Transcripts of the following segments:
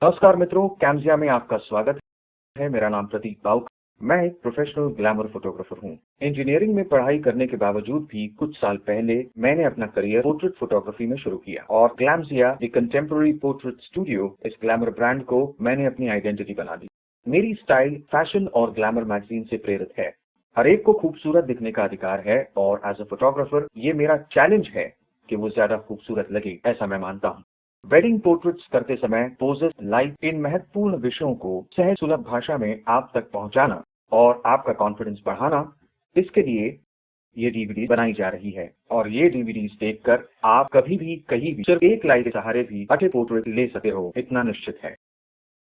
नमस्कार मित्रों, कैमजिया में आपका स्वागत है। मेरा नाम प्रतीक बाउक। मैं एक प्रोफेशनल ग्लैमर फोटोग्राफर हूँ। इंजीनियरिंग में पढ़ाई करने के बावजूद भी कुछ साल पहले मैंने अपना करियर पोर्ट्रेट फोटोग्राफी में शुरू किया और ग्लैमजिया द कंटेम्पररी पोर्ट्रेट स्टूडियो, इस ग्लैमर ब्रांड को मैंने अपनी आइडेंटिटी बना दी। मेरी स्टाइल फैशन और ग्लैमर मैगजीन से प्रेरित है। हर एक को खूबसूरत दिखने का अधिकार है और एज अ फोटोग्राफर ये मेरा चैलेंज है कि वो ज्यादा खूबसूरत लगे, ऐसा मैं मानता हूँ। वेडिंग पोर्ट्रेट्स करते समय पोजेस, लाइट, इन महत्वपूर्ण विषयों को सहज सुलभ भाषा में आप तक पहुंचाना और आपका कॉन्फिडेंस बढ़ाना, इसके लिए ये डीवीडी बनाई जा रही है। और ये डीवीडीज देखकर आप कभी भी कहीं भी सिर्फ एक लाइट के सहारे भी अच्छे पोर्ट्रेट ले सकते हो, इतना निश्चित है।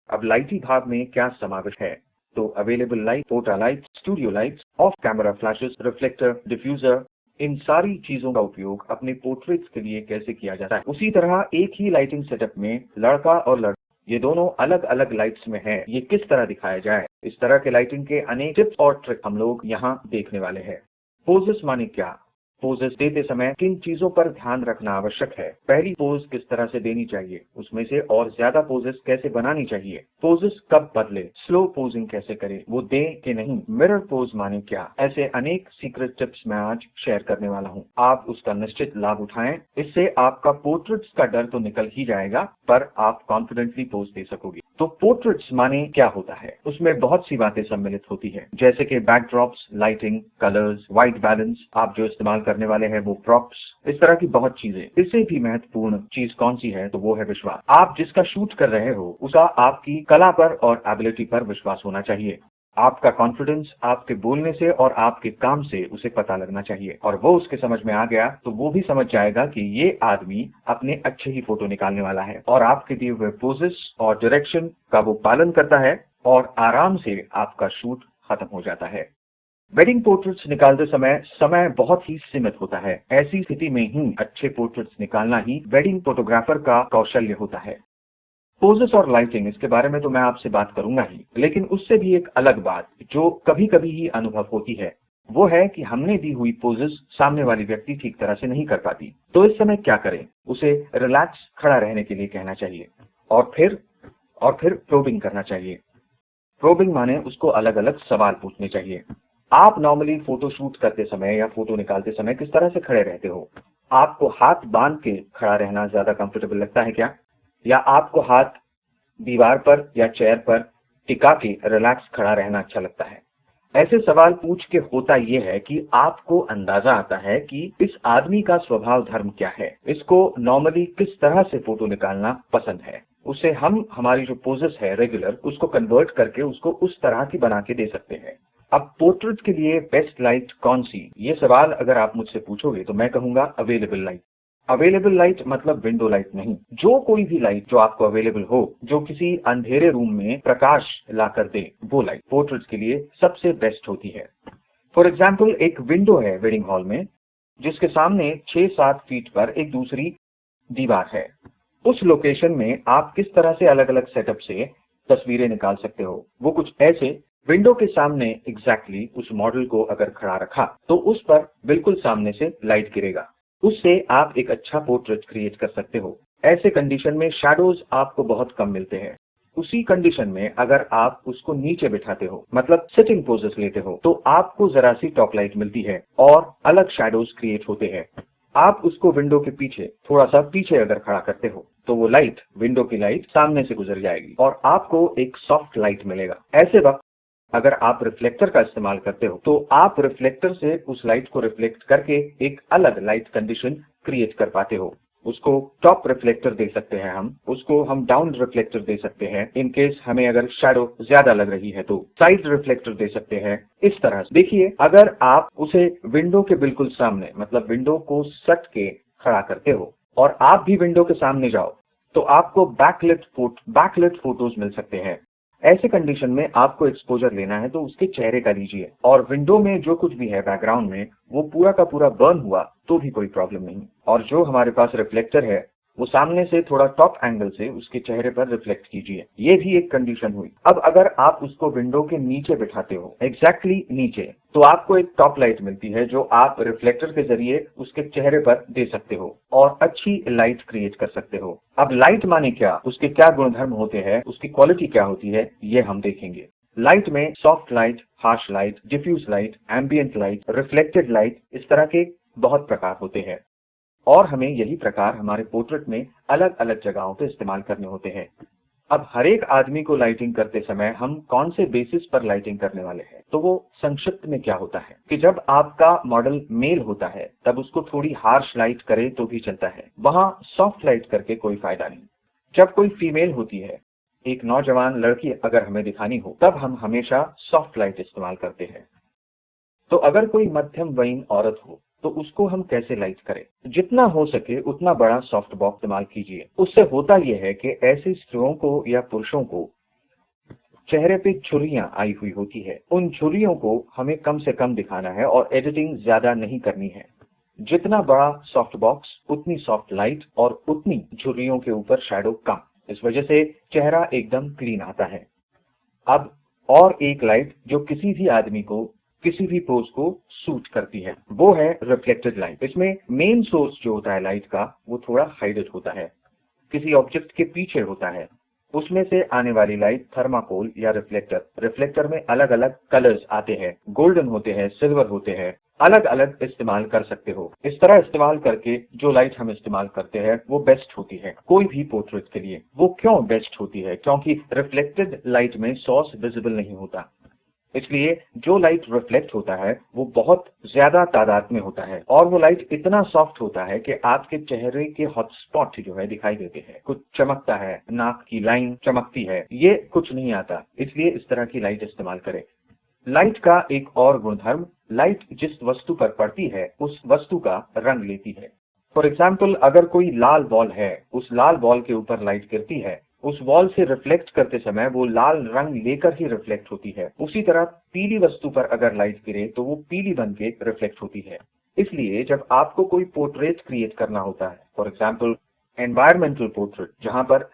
अब लाइटी भाग में क्या समावेश है? तो available light, photo light, studio light, off camera flashes, reflector, diffuser, इन सारी चीजों का उपयोग अपने पोर्ट्रेट्स के लिए कैसे किया जाता है। उसी तरह एक ही लाइटिंग सेटअप में लड़का और लड़की, ये दोनों अलग अलग लाइट्स में है, ये किस तरह दिखाया जाए। इस तरह के लाइटिंग के अनेक टिप्स और ट्रिक हम लोग यहाँ देखने वाले हैं। पोजेस माने क्या? पोजेस देते समय किन चीजों पर ध्यान रखना आवश्यक है? पहली पोज किस तरह से देनी चाहिए, उसमें से और ज्यादा पोजेस कैसे बनानी चाहिए? पोजेस कब बदले? स्लो पोजिंग कैसे करें, वो दें कि नहीं? मिरर पोज माने क्या? ऐसे अनेक सीक्रेट टिप्स मैं आज शेयर करने वाला हूँ। आप उसका निश्चित लाभ उठाएं। इससे आपका पोर्ट्रेट्स का डर तो निकल ही जाएगा, पर आप कॉन्फिडेंटली पोज दे सकोगे। तो पोर्ट्रेट्स माने क्या होता है? उसमें बहुत सी बातें सम्मिलित होती है, जैसे कि backdrops, lighting, colours, white balance, आप जो इस्तेमाल करने वाले हैं वो प्रॉप्स, इस तरह की बहुत चीजें। इससे भी महत्वपूर्ण चीज कौन सी है? तो वो है विश्वास। आप जिसका शूट कर रहे हो उसका आपकी कला पर और एबिलिटी पर विश्वास होना चाहिए। आपका कॉन्फिडेंस आपके बोलने से और आपके काम से उसे पता लगना चाहिए, और वो उसके समझ में आ गया तो वो भी समझ जाएगा कि ये आदमी अपने अच्छे ही फोटो निकालने वाला है और आपके दिए हुए पोजेस और डायरेक्शन का वो पालन करता है और आराम से आपका शूट खत्म हो जाता है। वेडिंग पोर्ट्रेट्स निकालते समय बहुत ही सीमित होता है। ऐसी स्थिति में ही अच्छे पोर्ट्रेट्स निकालना ही वेडिंग फोटोग्राफर का कौशल्य होता है। पोजेस और लाइटिंग, इसके बारे में तो मैं आपसे बात करूंगा ही, लेकिन उससे भी एक अलग बात जो कभी कभी ही अनुभव होती है, वो है कि हमने दी हुई पोजेस सामने वाली व्यक्ति ठीक तरह से नहीं कर पाती। तो इस समय क्या करें? उसे रिलैक्स खड़ा रहने के लिए कहना चाहिए और फिर प्रोबिंग करना चाहिए। प्रोबिंग माने उसको अलग अलग सवाल पूछने चाहिए। आप नॉर्मली फोटो शूट करते समय या फोटो निकालते समय किस तरह से खड़े रहते हो? आपको हाथ बांध के खड़ा रहना ज्यादा कंफर्टेबल लगता है क्या, या आपको हाथ दीवार पर या चेयर पर टिका के रिलैक्स खड़ा रहना अच्छा लगता है? ऐसे सवाल पूछ के होता यह है कि आपको अंदाजा आता है कि इस आदमी का स्वभाव धर्म क्या है, इसको नॉर्मली किस तरह से फोटो निकालना पसंद है। उसे हम हमारी जो पोजेस है रेगुलर, उसको कन्वर्ट करके उसको उस तरह की बना के दे सकते हैं। अब पोर्ट्रेट के लिए बेस्ट लाइट कौन सी, ये सवाल अगर आप मुझसे पूछोगे तो मैं कहूंगा अवेलेबल लाइट। अवेलेबल लाइट मतलब विंडो लाइट नहीं, जो कोई भी लाइट जो आपको अवेलेबल हो, जो किसी अंधेरे रूम में प्रकाश ला कर दे, वो लाइट पोर्ट्रेट्स के लिए सबसे बेस्ट होती है। फॉर एग्जाम्पल, एक विंडो है वेडिंग हॉल में जिसके सामने 6-7 फीट पर एक दूसरी दीवार है। उस लोकेशन में आप किस तरह से अलग अलग सेटअप से तस्वीरें निकाल सकते हो? वो कुछ ऐसे, विंडो के सामने एग्जैक्टली उस मॉडल को अगर खड़ा रखा तो उस पर बिल्कुल सामने से लाइट गिरेगा, उससे आप एक अच्छा पोर्ट्रेट क्रिएट कर सकते हो। ऐसे कंडीशन में शैडोज आपको बहुत कम मिलते हैं। उसी कंडीशन में अगर आप उसको नीचे बिठाते हो, मतलब सिटिंग पोजेस लेते हो, तो आपको जरा सी टॉप लाइट मिलती है और अलग शैडोज क्रिएट होते हैं। आप उसको विंडो के पीछे, थोड़ा सा पीछे अगर खड़ा करते हो तो वो लाइट, विंडो की लाइट सामने से गुजर जाएगी और आपको एक सॉफ्ट लाइट मिलेगा। ऐसे वक्त अगर आप रिफ्लेक्टर का इस्तेमाल करते हो तो आप रिफ्लेक्टर से उस लाइट को रिफ्लेक्ट करके एक अलग लाइट कंडीशन क्रिएट कर पाते हो। उसको टॉप रिफ्लेक्टर दे सकते हैं हम, उसको हम डाउन रिफ्लेक्टर दे सकते हैं। इन केस हमें अगर शैडो ज्यादा लग रही है तो साइड रिफ्लेक्टर दे सकते हैं। इस तरह से देखिए, अगर आप उसे विंडो के बिल्कुल सामने, मतलब विंडो को सट के खड़ा करते हो और आप भी विंडो के सामने जाओ तो आपको बैकलिट फोटोज मिल सकते हैं। ऐसे कंडीशन में आपको एक्सपोजर लेना है तो उसके चेहरे का लीजिए, और विंडो में जो कुछ भी है बैकग्राउंड में वो पूरा का पूरा बर्न हुआ तो भी कोई प्रॉब्लम नहीं। और जो हमारे पास रिफ्लेक्टर है वो सामने से थोड़ा टॉप एंगल से उसके चेहरे पर रिफ्लेक्ट कीजिए। ये भी एक कंडीशन हुई। अब अगर आप उसको विंडो के नीचे बिठाते हो, एग्जैक्टली नीचे, तो आपको एक टॉप लाइट मिलती है जो आप रिफ्लेक्टर के जरिए उसके चेहरे पर दे सकते हो और अच्छी लाइट क्रिएट कर सकते हो। अब लाइट माने क्या, उसके क्या गुणधर्म होते हैं, उसकी क्वालिटी क्या होती है, ये हम देखेंगे। लाइट में soft light, harsh light, diffuse light, ambient light, reflected light, इस तरह के बहुत प्रकार होते हैं और हमें यही प्रकार हमारे पोर्ट्रेट में अलग अलग जगहों पर इस्तेमाल करने होते हैं। अब हर एक आदमी को लाइटिंग करते समय हम कौन से बेसिस पर लाइटिंग करने वाले हैं, तो वो संक्षिप्त में क्या होता है कि जब आपका मॉडल मेल होता है तब उसको थोड़ी हार्श लाइट करे तो भी चलता है, वहां सॉफ्ट लाइट करके कोई फायदा नहीं। जब कोई फीमेल होती है, एक नौजवान लड़की अगर हमें दिखानी हो, तब हम हमेशा सॉफ्ट लाइट इस्तेमाल करते हैं। तो अगर कोई मध्यम वयीन औरत हो तो उसको हम कैसे लाइट करें? जितना हो सके उतना बड़ा सॉफ्ट बॉक्स इस्तेमाल कीजिए। उससे होता यह है कि ऐसी स्त्रियों को या पुरुषों को चेहरे पे झुर्रियां आई हुई होती है, उन झुर्रियों को हमें कम से कम दिखाना है और एडिटिंग ज्यादा नहीं करनी है। जितना बड़ा सॉफ्ट बॉक्स उतनी सॉफ्ट लाइट और उतनी झुर्रियों के ऊपर शैडो कम। इस वजह से चेहरा एकदम क्लीन आता है। अब और एक लाइट जो किसी भी आदमी को किसी भी पोज को सूट करती है, वो है रिफ्लेक्टेड लाइट। इसमें मेन सोर्स जो होता है लाइट का, वो थोड़ा हाइडेड होता है, किसी ऑब्जेक्ट के पीछे होता है। उसमें से आने वाली लाइट थर्माकोल या रिफ्लेक्टर में अलग अलग कलर्स आते हैं, गोल्डन होते हैं, सिल्वर होते हैं, अलग अलग इस्तेमाल कर सकते हो। इस तरह इस्तेमाल करके जो लाइट हम इस्तेमाल करते हैं वो बेस्ट होती है कोई भी पोर्ट्रेट के लिए। वो क्यों बेस्ट होती है? क्योंकि रिफ्लेक्टेड लाइट में सोर्स विजिबल नहीं होता, इसलिए जो लाइट रिफ्लेक्ट होता है वो बहुत ज्यादा तादाद में होता है और वो लाइट इतना सॉफ्ट होता है कि आपके चेहरे के हॉटस्पॉट जो है दिखाई देते हैं। कुछ चमकता है, नाक की लाइन चमकती है, ये कुछ नहीं आता। इसलिए इस तरह की लाइट इस्तेमाल करें। लाइट का एक और गुणधर्म, लाइट जिस वस्तु पर पड़ती है उस वस्तु का रंग लेती है। फॉर एग्जाम्पल, अगर कोई लाल बॉल है, उस लाल बॉल के ऊपर लाइट गिरती है, उस बॉल से रिफ्लेक्ट करते समय वो लाल रंग लेकर ही रिफ्लेक्ट होती है। उसी तरह पीली वस्तु पर अगर लाइट गिरे तो वो पीली बन के रिफ्लेक्ट होती है। इसलिए जब आपको कोई पोर्ट्रेट क्रिएट करना होता है, फॉर एग्जाम्पल एनवायरमेंटल पोर्ट्रेट, जहां पर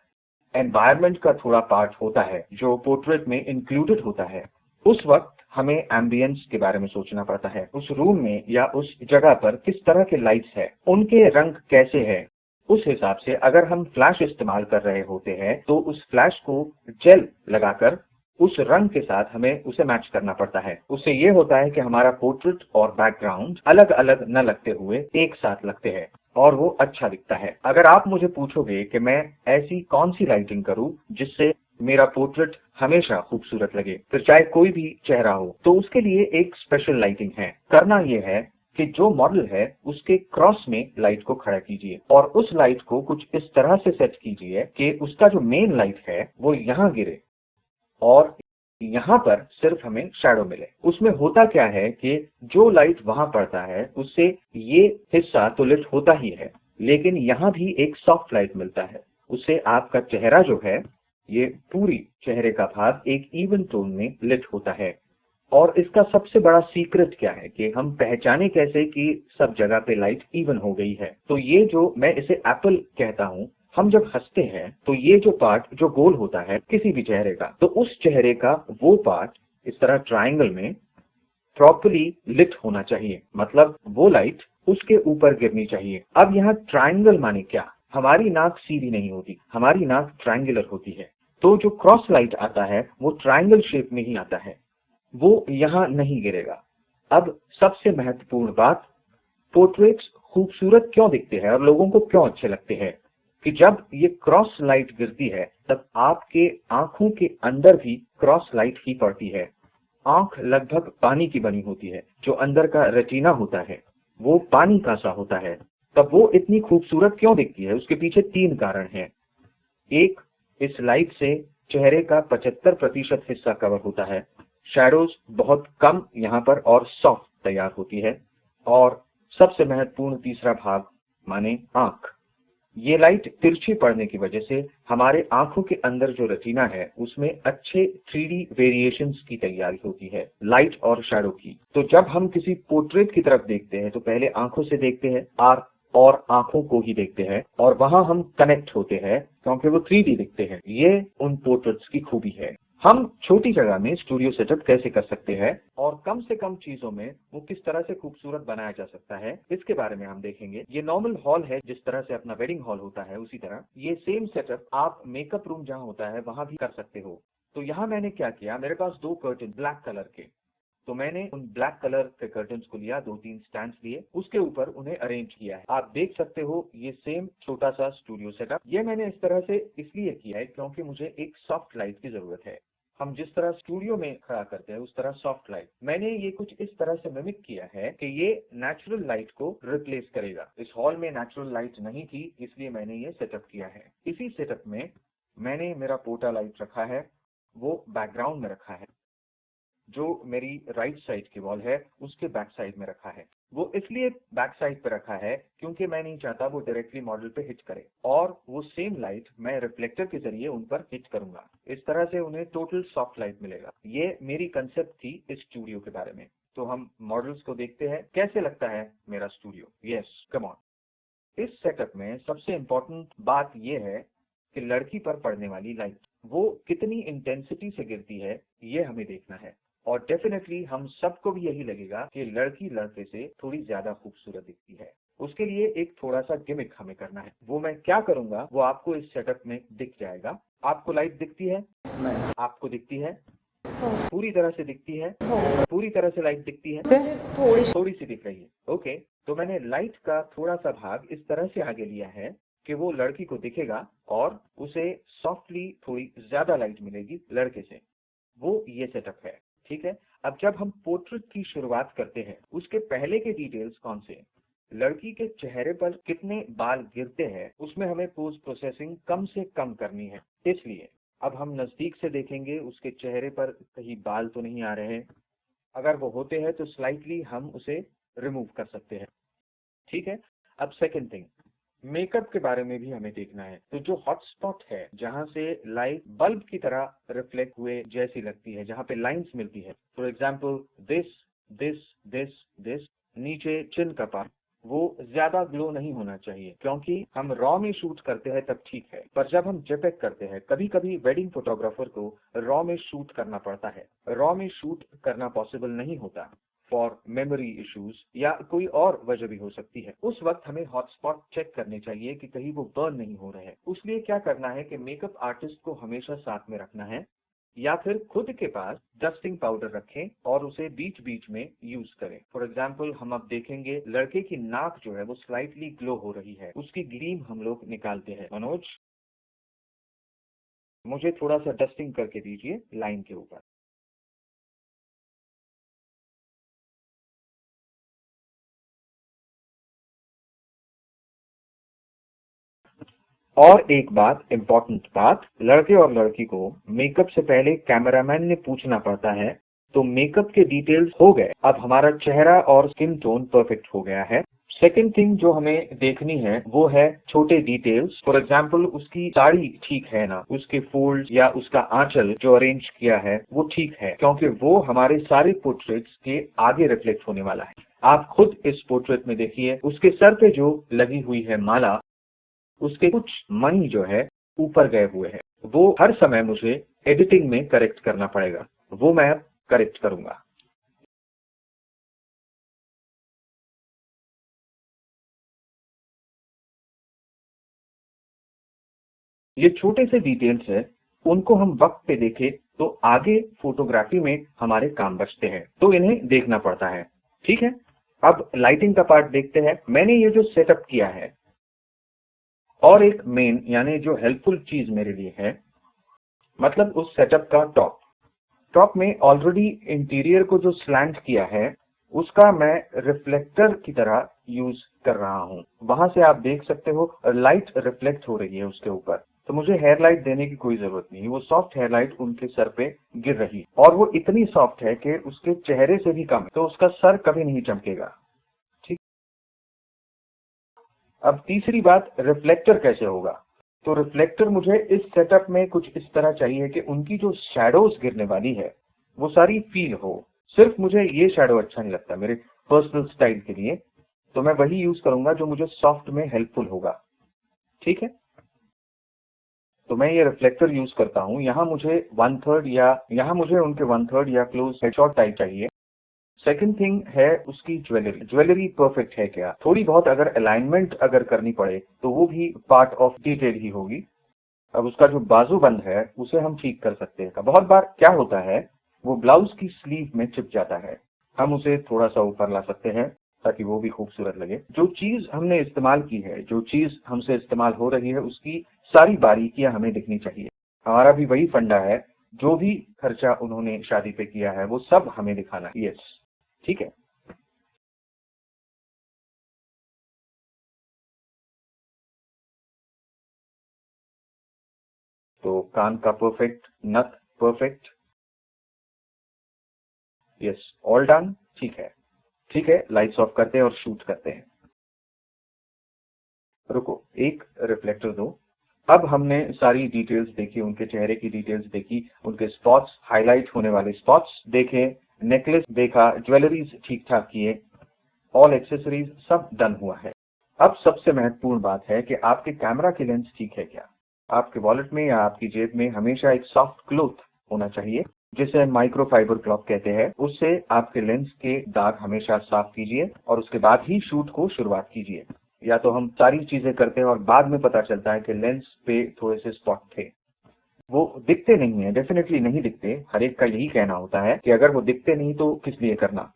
एनवायरमेंट का थोड़ा पार्ट होता है जो पोर्ट्रेट में इंक्लूडेड होता है, उस वक्त हमें एम्बियंस के बारे में सोचना पड़ता है। उस रूम में या उस जगह पर किस तरह के लाइट्स है, उनके रंग कैसे है। उस हिसाब से अगर हम फ्लैश इस्तेमाल कर रहे होते हैं तो उस फ्लैश को जेल लगाकर उस रंग के साथ हमें उसे मैच करना पड़ता है। उससे ये होता है कि हमारा पोर्ट्रेट और बैकग्राउंड अलग अलग न लगते हुए एक साथ लगते हैं और वो अच्छा दिखता है। अगर आप मुझे पूछोगे कि मैं ऐसी कौन सी लाइटिंग करूं जिससे मेरा पोर्ट्रेट हमेशा खूबसूरत लगे, फिर चाहे कोई भी चेहरा हो, तो उसके लिए एक स्पेशल लाइटिंग है। करना यह है कि जो मॉडल है उसके क्रॉस में लाइट को खड़ा कीजिए और उस लाइट को कुछ इस तरह से सेट कीजिए कि उसका जो मेन लाइट है वो यहाँ गिरे और यहाँ पर सिर्फ हमें शैडो मिले। उसमें होता क्या है कि जो लाइट वहां पड़ता है उससे ये हिस्सा तो लिट होता ही है, लेकिन यहाँ भी एक सॉफ्ट लाइट मिलता है। उससे आपका चेहरा जो है, ये पूरी चेहरे का भाग एक इवन टोन में लिट होता है। और इसका सबसे बड़ा सीक्रेट क्या है कि हम पहचाने कैसे कि सब जगह पे लाइट इवन हो गई है? तो ये जो मैं इसे एप्पल कहता हूँ, हम जब हंसते हैं तो ये जो पार्ट जो गोल होता है किसी भी चेहरे का, तो उस चेहरे का वो पार्ट इस तरह ट्रायंगल में प्रॉपर्ली लिट होना चाहिए, मतलब वो लाइट उसके ऊपर गिरनी चाहिए। अब यहाँ ट्रायंगल माने क्या? हमारी नाक सीधी नहीं होती, हमारी नाक ट्रायंगुलर होती है, तो जो क्रॉस लाइट आता है वो ट्रायंगल शेप में ही आता है, वो यहाँ नहीं गिरेगा। अब सबसे महत्वपूर्ण बात, पोर्ट्रेट्स खूबसूरत क्यों दिखते हैं और लोगों को क्यों अच्छे लगते हैं कि जब ये क्रॉस लाइट गिरती है तब आपके आंखों के अंदर भी क्रॉस लाइट ही पड़ती है। आंख लगभग पानी की बनी होती है, जो अंदर का रेटिना होता है वो पानी का सा होता है। तब वो इतनी खूबसूरत क्यों दिखती है? उसके पीछे 3 कारण हैं। एक, इस लाइट से चेहरे का 75% हिस्सा कवर होता है, शैडोज बहुत कम यहाँ पर और सॉफ्ट तैयार होती है। और सबसे महत्वपूर्ण तीसरा भाग माने आंख, ये लाइट तिरछी पड़ने की वजह से हमारे आंखों के अंदर जो रेटिना है उसमें अच्छे 3D वेरिएशंस की तैयारी होती है लाइट और शैडो की। तो जब हम किसी पोर्ट्रेट की तरफ देखते हैं तो पहले आंखों से देखते हैं और और आंखों को ही देखते हैं और वहां हम कनेक्ट होते हैं क्योंकि वो 3D दिखते हैं। ये उन पोर्ट्रेट्स की खूबी है। हम छोटी जगह में स्टूडियो सेटअप कैसे कर सकते हैं और कम से कम चीजों में वो किस तरह से खूबसूरत बनाया जा सकता है, इसके बारे में हम देखेंगे। ये नॉर्मल हॉल है, जिस तरह से अपना वेडिंग हॉल होता है उसी तरह ये सेम सेटअप आप मेकअप रूम जहाँ होता है वहां भी कर सकते हो। तो यहाँ मैंने क्या किया, मेरे पास 2 कर्टन ब्लैक कलर के, तो मैंने उन ब्लैक कलर के कर्टन्स को लिया, 2-3 स्टैंड्स लिए, उसके ऊपर उन्हें अरेंज किया है। आप देख सकते हो ये सेम छोटा सा स्टूडियो सेटअप। ये मैंने इस तरह से इसलिए किया है क्योंकि मुझे एक सॉफ्ट लाइट की जरूरत है। हम जिस तरह स्टूडियो में खड़ा करते हैं उस तरह सॉफ्ट लाइट, मैंने ये कुछ इस तरह से मिमिक किया है कि ये नेचुरल लाइट को रिप्लेस करेगा। इस हॉल में नेचुरल लाइट नहीं थी, इसलिए मैंने ये सेटअप किया है। इसी सेटअप में मैंने मेरा पोर्टा लाइट रखा है, वो बैकग्राउंड में रखा है। जो मेरी राइट साइड की वॉल है उसके बैक साइड में रखा है। वो इसलिए बैक साइड पे रखा है क्योंकि मैं नहीं चाहता वो डायरेक्टली मॉडल पे हिट करे, और वो सेम लाइट मैं रिफ्लेक्टर के जरिए उन पर हिट करूंगा। इस तरह से उन्हें टोटल सॉफ्ट लाइट मिलेगा। ये मेरी कंसेप्ट थी इस स्टूडियो के बारे में। तो हम मॉडल्स को देखते हैं कैसे लगता है मेरा स्टूडियो। Yes, come on. इस सेटअप में सबसे इम्पोर्टेंट बात यह है कि लड़की पर पड़ने वाली लाइट वो कितनी इंटेंसिटी से गिरती है, ये हमें देखना है। और डेफिनेटली हम सबको भी यही लगेगा कि लड़की लड़के से थोड़ी ज्यादा खूबसूरत दिखती है। उसके लिए एक थोड़ा सा गिमिक हमें करना है। वो मैं क्या करूंगा वो आपको इस सेटअप में दिख जाएगा। आपको लाइट दिखती है? नहीं। आपको दिखती है? पूरी तरह से दिखती है? पूरी तरह से लाइट दिखती है? थोड़ी सी दिख रही है। ओके, तो मैंने लाइट का थोड़ा सा भाग इस तरह से आगे लिया है कि वो लड़की को दिखेगा और उसे सॉफ्टली थोड़ी ज्यादा लाइट मिलेगी लड़के से। वो ये सेटअप है, ठीक है। अब जब हम पोर्ट्रेट की शुरुआत करते हैं, उसके पहले के डिटेल्स कौन से, लड़की के चेहरे पर कितने बाल गिरते हैं, उसमें हमें पोस्ट प्रोसेसिंग कम से कम करनी है। इसलिए अब हम नजदीक से देखेंगे उसके चेहरे पर कहीं बाल तो नहीं आ रहे हैं। अगर वो होते हैं तो स्लाइटली हम उसे रिमूव कर सकते हैं, ठीक है। अब सेकंड थिंग, मेकअप के बारे में भी हमें देखना है। तो जो हॉटस्पॉट है जहां से लाइट बल्ब की तरह रिफ्लेक्ट हुए जैसी लगती है, जहां पे लाइंस मिलती है, for example this this this this, नीचे चिन का पार्ट, वो ज्यादा ग्लो नहीं होना चाहिए क्योंकि हम रॉ में शूट करते हैं तब ठीक है, पर जब हम जेपेक करते हैं, कभी कभी वेडिंग फोटोग्राफर को रॉ में शूट करना पड़ता है। रॉ में शूट करना पॉसिबल नहीं होता फॉर मेमोरी इश्यूज या कोई और वजह भी हो सकती है। उस वक्त हमें हॉटस्पॉट चेक करने चाहिए कि कहीं वो बर्न नहीं हो रहे हैं। उसलिए क्या करना है कि मेकअप आर्टिस्ट को हमेशा साथ में रखना है या फिर खुद के पास डस्टिंग पाउडर रखें और उसे बीच बीच में यूज करें। फॉर एग्जाम्पल हम अब देखेंगे लड़के की नाक जो है वो स्लाइटली ग्लो हो रही है, उसकी ग्लीम हम लोग निकालते हैं। मनोज, मुझे थोड़ा सा डस्टिंग करके दीजिए लाइन के ऊपर। और एक बात, इम्पोर्टेंट बात, लड़के और लड़की को मेकअप से पहले कैमरामैन ने पूछना पड़ता है। तो मेकअप के डिटेल्स हो गए, अब हमारा चेहरा और स्किन टोन परफेक्ट हो गया है। सेकेंड थिंग जो हमें देखनी है वो है छोटे डिटेल्स। फॉर एग्जाम्पल उसकी साड़ी ठीक है ना, उसके फोल्ड या उसका आंचल जो अरेंज किया है वो ठीक है, क्योंकि वो हमारे सारे पोर्ट्रेट्स के आगे रिफ्लेक्ट होने वाला है। आप खुद इस पोर्ट्रेट में देखिए, उसके सर पे जो लगी हुई है माला, उसके कुछ मणि जो है ऊपर गए हुए हैं। वो हर समय मुझे एडिटिंग में करेक्ट करना पड़ेगा, वो मैं अब करेक्ट करूंगा। ये छोटे से डिटेल्स है, उनको हम वक्त पे देखें तो आगे फोटोग्राफी में हमारे काम बचते हैं, तो इन्हें देखना पड़ता है, ठीक है। अब लाइटिंग का पार्ट देखते हैं। मैंने ये जो सेटअप किया है, और एक मेन यानी जो हेल्पफुल चीज मेरे लिए है, मतलब उस सेटअप का टॉप में ऑलरेडी इंटीरियर को जो स्लैंट किया है उसका मैं रिफ्लेक्टर की तरह यूज कर रहा हूँ। वहां से आप देख सकते हो लाइट रिफ्लेक्ट हो रही है उसके ऊपर, तो मुझे हेयर लाइट देने की कोई जरूरत नहीं। वो सॉफ्ट हेयर लाइट उनके सर पे गिर रही है और वो इतनी सॉफ्ट है कि उसके चेहरे से भी कम है, तो उसका सर कभी नहीं चमकेगा, ठीक। अब तीसरी बात, रिफ्लेक्टर कैसे होगा। तो रिफ्लेक्टर मुझे इस सेटअप में कुछ इस तरह चाहिए कि उनकी जो शैडोज गिरने वाली है वो सारी फील हो। सिर्फ मुझे ये शैडो अच्छा नहीं लगता मेरे पर्सनल स्टाइल के लिए, तो मैं वही यूज करूंगा जो मुझे सॉफ्ट में हेल्पफुल होगा। ठीक है, तो मैं ये रिफ्लेक्टर यूज करता हूं। यहाँ मुझे उनके 1/3 या क्लोज हेडशॉट टाइप चाहिए। सेकंड थिंग है उसकी ज्वेलरी परफेक्ट है क्या। थोड़ी बहुत अगर अलाइनमेंट अगर करनी पड़े तो वो भी पार्ट ऑफ डिटेल ही होगी। अब उसका जो बाजूबंद है उसे हम ठीक कर सकते हैं। बहुत बार क्या होता है, वो ब्लाउज की स्लीव में चिप जाता है। हम उसे थोड़ा सा ऊपर ला सकते हैं ताकि वो भी खूबसूरत लगे। जो चीज हमने इस्तेमाल की है, जो चीज हमसे इस्तेमाल हो रही है, उसकी सारी बारीकियां हमें दिखनी चाहिए। हमारा भी वही फंडा है, जो भी खर्चा उन्होंने शादी पे किया है वो सब हमें दिखाना है। यस, ठीक है। तो कान का परफेक्ट, नथ परफेक्ट, यस, ऑल डन। ठीक है, ठीक है, लाइट्स ऑफ करते हैं और शूट करते हैं। रुको, एक रिफ्लेक्टर दो। अब हमने सारी डिटेल्स देखी, उनके चेहरे की डिटेल्स देखी, उनके स्पॉट्स, हाईलाइट होने वाले स्पॉट्स देखे, नेकलेस देखा, ज्वेलरीज ठीक ठाक किए, ऑल एक्सेसरीज सब डन हुआ है। अब सबसे महत्वपूर्ण बात है कि आपके कैमरा की लेंस ठीक है क्या। आपके वॉलेट में या आपकी जेब में हमेशा एक सॉफ्ट क्लॉथ होना चाहिए, जिसे माइक्रोफाइबर क्लॉथ कहते हैं। उससे आपके लेंस के दाग हमेशा साफ कीजिए और उसके बाद ही शूट को शुरुआत कीजिए। या तो हम सारी चीजें करते हैं और बाद में पता चलता है कि लेंस पे थोड़े से स्पॉट थे। वो दिखते नहीं है, डेफिनेटली नहीं दिखते। हर एक का यही कहना होता है कि अगर वो दिखते नहीं तो किस लिए करना।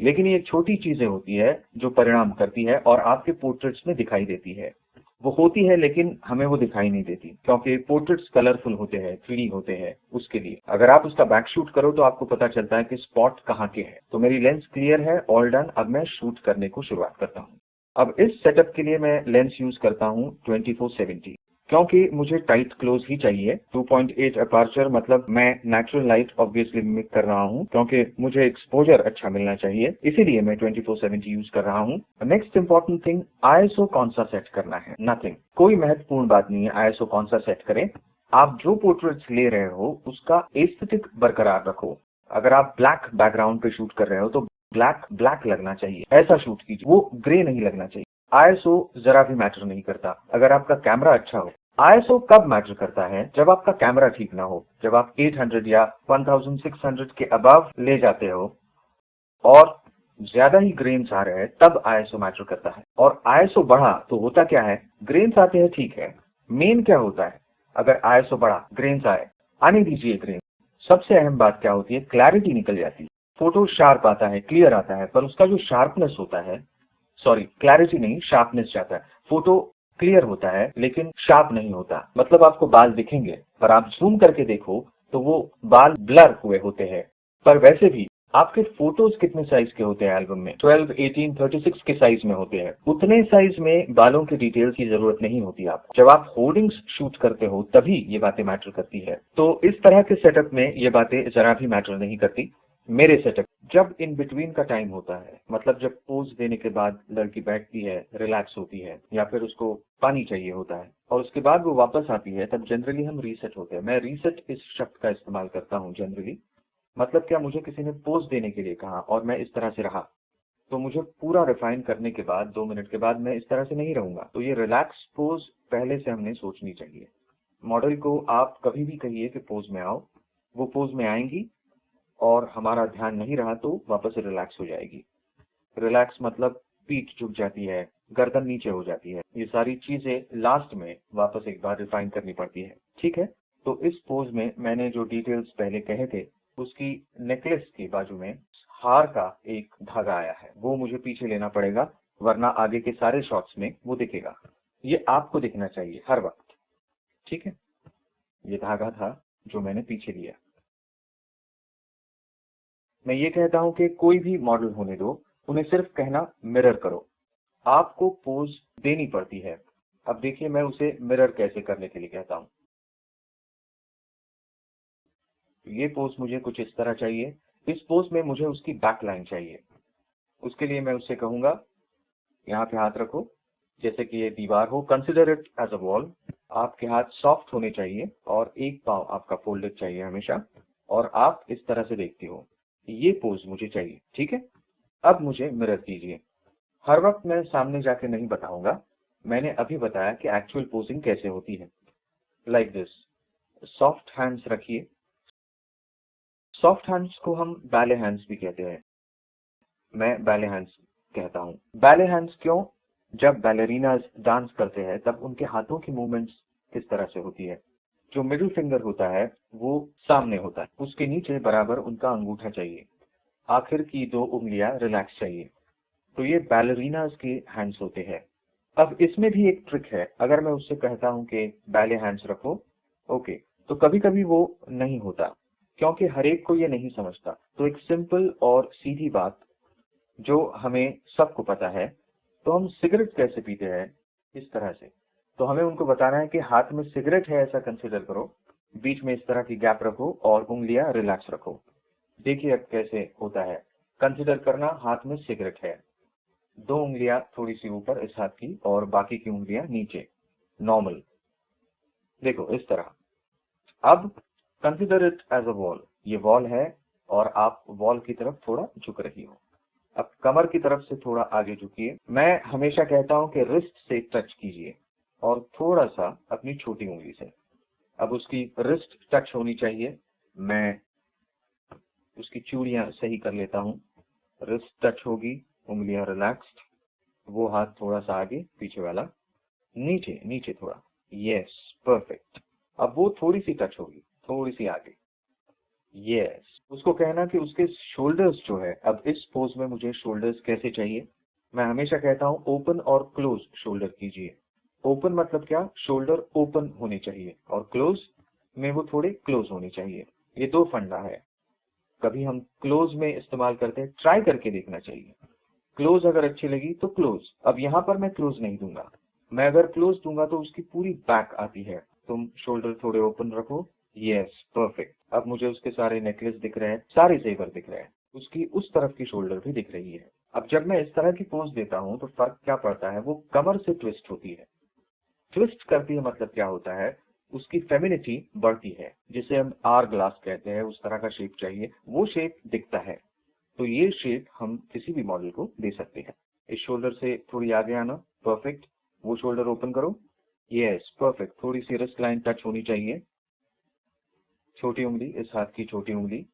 लेकिन ये छोटी चीजें होती है जो परिणाम करती है और आपके पोर्ट्रेट्स में दिखाई देती है। वो होती है लेकिन हमें वो दिखाई नहीं देती, क्योंकि पोर्ट्रेट्स कलरफुल होते हैं, 3D होते हैं। उसके लिए अगर आप उसका बैक शूट करो तो आपको पता चलता है कि स्पॉट कहाँ के हैं। तो मेरी लेंस क्लियर है, ऑल डन। अब मैं शूट करने को शुरुआत करता हूँ। अब इस सेटअप के लिए मैं लेंस यूज करता हूँ 24-70, क्योंकि मुझे टाइट क्लोज ही चाहिए। 2.8 अपर्चर, मतलब मैं नेचुरल लाइट ऑब्वियसली मिमिक कर रहा हूँ, क्योंकि मुझे एक्सपोजर अच्छा मिलना चाहिए, इसीलिए मैं 24-70 यूज कर रहा हूँ। नेक्स्ट इंपॉर्टेंट थिंग, आईएसओ कौन सा सेट करना है। नथिंग, कोई महत्वपूर्ण बात नहीं है आईएसओ कौन सा सेट करें। आप जो पोर्ट्रेट्स ले रहे हो उसका एस्थेटिक बरकरार रखो। अगर आप ब्लैक बैकग्राउंड पे शूट कर रहे हो तो ब्लैक ब्लैक लगना चाहिए, ऐसा शूट कीजिए। वो ग्रे नहीं लगना चाहिए। आईएसओ जरा भी मैटर नहीं करता अगर आपका कैमरा अच्छा हो। आईएसओ कब मैटर करता है, जब आपका कैमरा ठीक ना हो। जब आप 800 या 1600 के अबव ले जाते हो और ज्यादा ही ग्रेन्स आ रहे हैं, तब आईएसओ मैटर करता है। और आईएसओ बढ़ा तो होता क्या है, ग्रेन्स आते हैं, ठीक है। मेन क्या होता है, अगर आईएसओ बढ़ा, ग्रेन्स आने दीजिए ग्रेन। सबसे अहम बात क्या होती है, क्लैरिटी निकल जाती है। फोटो शार्प आता है, क्लियर आता है, पर उसका जो शार्पनेस होता है, सॉरी क्लैरिटी नहीं, शार्पनेस जाता है। फोटो क्लियर होता है लेकिन शार्प नहीं होता। मतलब आपको बाल दिखेंगे, पर आप जूम करके देखो तो वो बाल ब्लर हुए होते हैं। पर वैसे भी आपके फोटोज कितने साइज के होते हैं एल्बम में, 12, 18, 36 के साइज में होते हैं। उतने साइज में बालों की डिटेल्स की जरूरत नहीं होती। आप जब आप होर्डिंग्स शूट करते हो तभी ये बातें मैटर करती है। तो इस तरह के सेटअप में ये बातें जरा भी मैटर नहीं करती। मेरे सेटअप जब इन बिटवीन का टाइम होता है, मतलब जब पोज देने के बाद लड़की बैठती है, रिलैक्स होती है, या फिर उसको पानी चाहिए होता है और उसके बाद वो वापस आती है, तब जनरली हम रीसेट होते हैं। मैं रीसेट इस शब्द का इस्तेमाल करता हूँ जनरली। मतलब क्या, मुझे किसी ने पोज देने के लिए कहा और मैं इस तरह से रहा, तो मुझे पूरा रिफाइन करने के बाद 2 मिनट के बाद मैं इस तरह से नहीं रहूंगा। तो ये रिलैक्स पोज पहले से हमने सोचनी चाहिए। मॉडल को आप कभी भी कहिए कि पोज में आओ, वो पोज में आएंगी और हमारा ध्यान नहीं रहा तो वापस रिलैक्स हो जाएगी। रिलैक्स मतलब पीठ झुक जाती है, गर्दन नीचे हो जाती है। ये सारी चीजें लास्ट में वापस एक बार रिफाइन करनी पड़ती है। ठीक है, तो इस पोज में मैंने जो डिटेल्स पहले कहे थे, उसकी नेकलेस के बाजू में हार का एक धागा आया है, वो मुझे पीछे लेना पड़ेगा, वरना आगे के सारे शॉट्स में वो दिखेगा। ये आपको दिखना चाहिए हर वक्त। ठीक है, ये धागा था जो मैंने पीछे लिया। मैं ये कहता हूं कि कोई भी मॉडल होने दो, उन्हें सिर्फ कहना मिरर करो। आपको पोज देनी पड़ती है। अब देखिए मैं उसे मिरर कैसे करने के लिए कहता हूं। ये पोज मुझे कुछ इस तरह चाहिए। इस पोज में मुझे उसकी बैक लाइन चाहिए। उसके लिए मैं उससे कहूंगा, यहाँ पे हाथ रखो जैसे कि ये दीवार हो, consider it as a wall. आपके हाथ सॉफ्ट होने चाहिए और एक पांव आपका फोल्डेड चाहिए हमेशा, और आप इस तरह से देखती हो। ये पोज मुझे चाहिए। ठीक है, अब मुझे मिरर कीजिए। हर वक्त मैं सामने जाके नहीं बताऊंगा, मैंने अभी बताया कि एक्चुअल पोजिंग कैसे होती है। लाइक दिस, सॉफ्ट हैंड्स रखिए। सॉफ्ट हैंड्स को हम बैले हैंड्स भी कहते हैं, मैं बैले हैंड्स कहता हूँ। बैले हैंड्स क्यों? जब बैलेरिनास डांस करते हैं तब उनके हाथों की मूवमेंट्स किस तरह से होती है। जो मिडिल फिंगर होता है वो सामने होता है, उसके नीचे बराबर उनका अंगूठा चाहिए, आखिर की 2 उंगलियां रिलैक्स चाहिए। तो ये बैलेरिनास के हैंड्स होते हैं। अब इसमें भी एक ट्रिक है, अगर मैं उससे कहता हूं कि बैले हैंड्स रखो, ओके, तो कभी कभी वो नहीं होता, क्योंकि हर एक को ये नहीं समझता। तो एक सिंपल और सीधी बात जो हमें सबको पता है, तो हम सिगरेट कैसे पीते हैं, इस तरह से। तो हमें उनको बताना है कि हाथ में सिगरेट है ऐसा कंसिडर करो, बीच में इस तरह की गैप रखो और उंगलियां रिलैक्स रखो। देखिए अब कैसे होता है। कंसिडर करना, हाथ में सिगरेट है, 2 उंगलियां थोड़ी सी ऊपर इस हाथ की और बाकी की उंगलियां नीचे, नॉर्मल। देखो इस तरह। अब consider it as a wall, ये वॉल है और आप वॉल की तरफ थोड़ा झुक रही हो। अब कमर की तरफ से थोड़ा आगे झुकिए। मैं हमेशा कहता हूं कि रिस्ट से टच कीजिए और थोड़ा सा अपनी छोटी उंगली से। अब उसकी रिस्ट टच होनी चाहिए, मैं उसकी चूड़ियां सही कर लेता हूं। रिस्ट टच होगी, उंगलियां रिलैक्स्ड, वो हाथ थोड़ा सा आगे, पीछे वाला नीचे, नीचे थोड़ा, यस परफेक्ट। अब वो थोड़ी सी टच होगी, थोड़ी सी आगे, यस। उसको कहना कि उसके शोल्डर्स जो है, अब इस पोज में मुझे शोल्डर्स कैसे चाहिए, मैं हमेशा कहता हूं ओपन और क्लोज शोल्डर कीजिए। ओपन मतलब क्या, शोल्डर ओपन होने चाहिए, और क्लोज में वो थोड़े क्लोज होने चाहिए। ये 2 फंडा है। कभी हम क्लोज में इस्तेमाल करते हैं, ट्राई करके देखना चाहिए। क्लोज अगर अच्छी लगी तो क्लोज। अब यहाँ पर मैं क्लोज नहीं दूंगा, मैं अगर क्लोज दूंगा तो उसकी पूरी बैक आती है। तुम शोल्डर थोड़े ओपन रखो, यस परफेक्ट। अब मुझे उसके सारे नेकलेस दिख रहे हैं, सारे जेवर दिख रहे हैं, उसकी उस तरफ की शोल्डर भी दिख रही है। अब जब मैं इस तरह की पोज देता हूँ तो फर्क क्या पड़ता है, वो कमर से ट्विस्ट होती है। ट्विस्ट करती है मतलब क्या होता है, उसकी फेमिनिटी बढ़ती है, जिसे हम आर ग्लास कहते हैं, उस तरह का शेप चाहिए, वो शेप दिखता है। तो ये शेप हम किसी भी मॉडल को दे सकते हैं। इस शोल्डर से थोड़ी आगे आना, परफेक्ट। वो शोल्डर ओपन करो, यस परफेक्ट। थोड़ी सी रिस्ट लाइन टच होनी चाहिए, छोटी उंगली, इस हाथ की छोटी उंगली,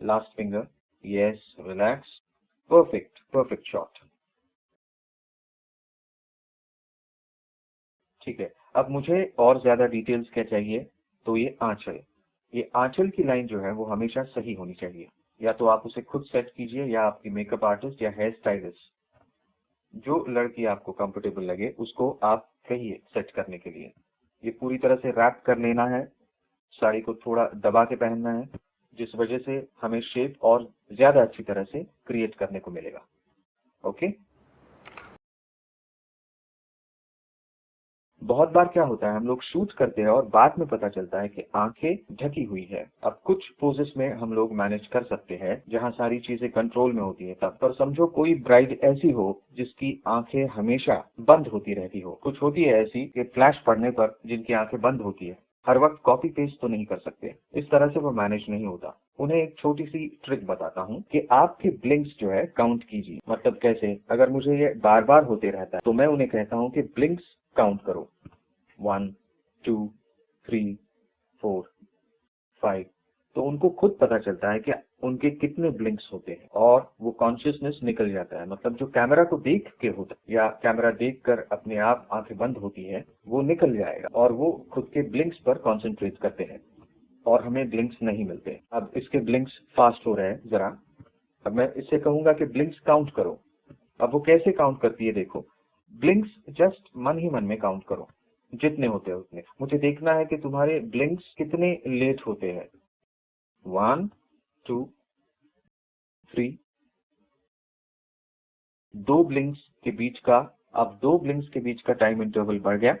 last finger, yes relax, perfect, perfect shot. ठीक है, अब मुझे और ज्यादा डिटेल्स क्या चाहिए, तो ये आंचल, ये आंचल की लाइन जो है वो हमेशा सही होनी चाहिए। या तो आप उसे खुद सेट कीजिए या आपकी मेकअप आर्टिस्ट या हेयर स्टाइलिस्ट, जो लड़की आपको कंफर्टेबल लगे उसको आप कहिए सेट करने के लिए। ये पूरी तरह से रैप कर लेना है, साड़ी को थोड़ा दबा के पहनना है, जिस वजह से हमें शेप और ज्यादा अच्छी तरह से क्रिएट करने को मिलेगा। ओके। बहुत बार क्या होता है, हम लोग शूट करते हैं और बाद में पता चलता है कि आंखें ढकी हुई है। अब कुछ पोजेस में हम लोग मैनेज कर सकते हैं जहां सारी चीजें कंट्रोल में होती है तब। पर समझो कोई ब्राइड ऐसी हो जिसकी आंखें हमेशा बंद होती रहती हो, कुछ होती है ऐसी कि फ्लैश पड़ने पर जिनकी आंखें बंद होती है, हर वक्त कॉपी पेस्ट तो नहीं कर सकते, इस तरह से वो मैनेज नहीं होता। उन्हें एक छोटी सी ट्रिक बताता हूँ कि आपके ब्लिंक्स जो है काउंट कीजिए। मतलब कैसे, अगर मुझे ये बार बार होते रहता है तो मैं उन्हें कहता हूँ कि ब्लिंक्स काउंट करो, 1 2 3 4 5। तो उनको खुद पता चलता है कि उनके कितने ब्लिंक्स होते हैं और वो कॉन्शियसनेस निकल जाता है। मतलब जो कैमरा को देख के होता है या कैमरा देखकर अपने आप आंखें बंद होती है, वो निकल जाएगा और वो खुद के ब्लिंक्स पर कॉन्सेंट्रेट करते हैं और हमें ब्लिंक्स नहीं मिलते। अब इसके ब्लिंक्स फास्ट हो रहे हैं जरा। अब मैं इससे कहूंगा कि ब्लिंक्स काउंट करो। अब वो कैसे काउंट करती है देखो, ब्लिंक्स जस्ट मन ही मन में काउंट करो, जितने होते हैं उतने। मुझे देखना है कि तुम्हारे ब्लिंक्स कितने लेट होते हैं। 1 2 3, 2 ब्लिंक्स के बीच का, अब 2 ब्लिंक्स के बीच का टाइम इंटरवल बढ़ गया।